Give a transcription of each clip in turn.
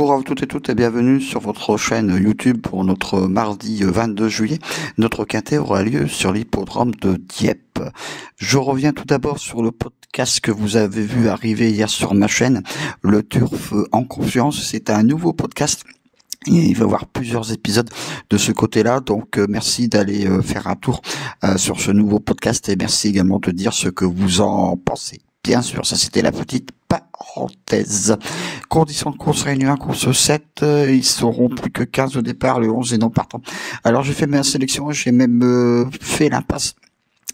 Bonjour à toutes et toutes et bienvenue sur votre chaîne YouTube pour notre mardi 22 juillet. Notre quintet aura lieu sur l'hippodrome de Dieppe. Je reviens tout d'abord sur le podcast que vous avez vu arriver hier sur ma chaîne, le Turf en confiance. C'est un nouveau podcast. Il va y avoir plusieurs épisodes de ce côté-là, donc merci d'aller faire un tour sur ce nouveau podcast et merci également de dire ce que vous en pensez. Bien sûr, ça c'était la petite parenthèse. Conditions de course réunion 1, course 7, ils seront plus que 15 au départ, le 11 et non partant. Alors j'ai fait ma sélection, j'ai même fait l'impasse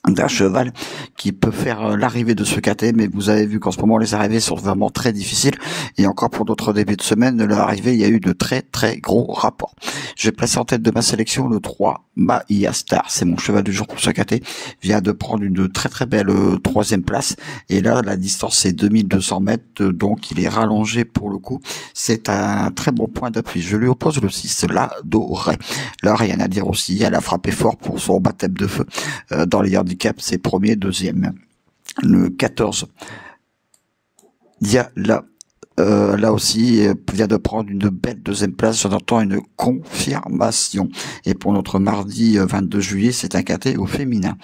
d'un cheval qui peut faire l'arrivée de ce quintet, mais vous avez vu qu'en ce moment les arrivées sont vraiment très difficiles et encore pour d'autres débuts de semaine, l'arrivée il y a eu de très gros rapports. J'ai placé en tête de ma sélection le 3 Maia Star, c'est mon cheval du jour pour ce quintet, vient de prendre une très belle troisième place et là la distance c'est 2200 mètres, donc il est rallongé pour le coup, c'est un très bon point d'appui. Je lui oppose le 6 l'Adoré. Là rien à dire aussi, elle a frappé fort pour son baptême de feu dans les handicap, c'est premier, deuxième. Le 14, Diala, là aussi, vient de prendre une belle deuxième place. J'en entends une confirmation. Et pour notre mardi 22 juillet, c'est un quintet au féminin.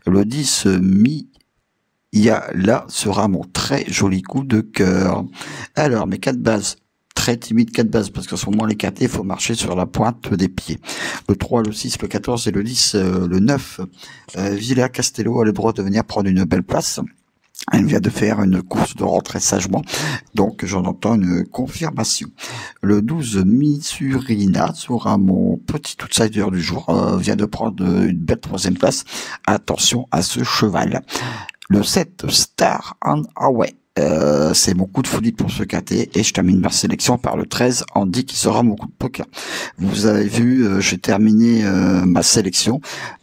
Le 10, là sera mon très joli coup de cœur. Alors, mes 4 bases. Très timide 4 bases parce qu'en ce moment les quintets il faut marcher sur la pointe des pieds. Le 3, le 6, le 14 et le 10, le 9, Villa Castello a le droit de venir prendre une belle place. Elle vient de faire une course de rentrée sagement, donc j'en entends une confirmation. Le 12, Misurina sera mon petit outsider du jour, vient de prendre une belle troisième place. Attention à ce cheval. Le 7, Star on Away. C'est mon coup de folie pour ce quintet et je termine ma sélection par le 13 Andy qui sera mon coup de poker. Vous avez vu, j'ai terminé ma sélection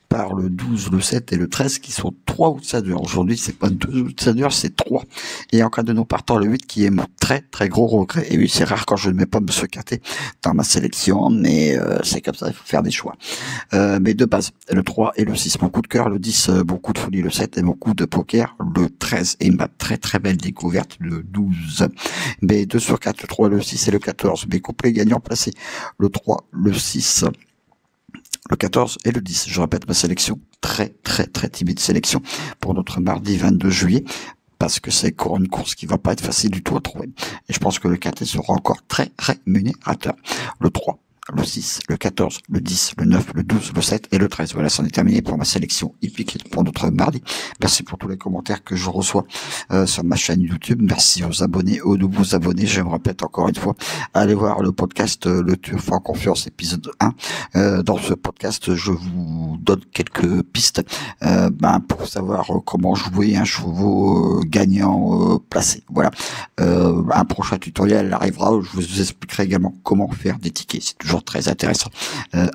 par le 12, le 7 et le 13 qui sont 3 outsiders. Aujourd'hui, c'est pas 2 outsiders, c'est 3. Et en cas de non partant, le 8 qui est mon très gros regret. Et oui, c'est rare quand je ne mets pas ce quintet dans ma sélection, mais c'est comme ça, il faut faire des choix. Mais de base, le 3 et le 6, mon coup de cœur, le 10, mon coup de folie, le 7 et mon coup de poker, le 13 et ma très belle découverte, le 12. Mais 2 sur 4, le 3, le 6 et le 14. Mes couplets gagnants placés, le 3, le 6, le 14 et le 10. Je répète ma sélection, très timide sélection pour notre mardi 22 juillet, parce que c'est une course qui va pas être facile du tout à trouver. Et je pense que le quintet sera encore très rémunérateur. Le 3, le 6, le 14, le 10, le 9, le 12, le 7 et le 13. Voilà, c'en est terminé pour ma sélection hippique pour notre mardi. Merci pour tous les commentaires que je reçois sur ma chaîne YouTube. Merci aux abonnés, aux nouveaux abonnés. Je me répète encore une fois, allez voir le podcast Le Turf en confiance épisode 1. Dans ce podcast, je vous donne quelques pistes pour savoir comment jouer un chevaux gagnant placé. Voilà. Un prochain tutoriel arrivera où je vous expliquerai également comment faire des tickets. C'est toujours très intéressant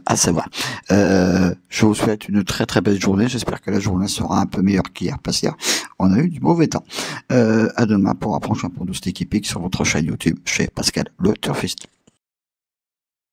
à savoir. Je vous souhaite une très belle journée. J'espère que la journée sera un peu meilleure qu'hier parce qu'hier on a eu du mauvais temps. À demain pour un prochain pronostic épique sur votre chaîne YouTube chez Pascal le Turfiste.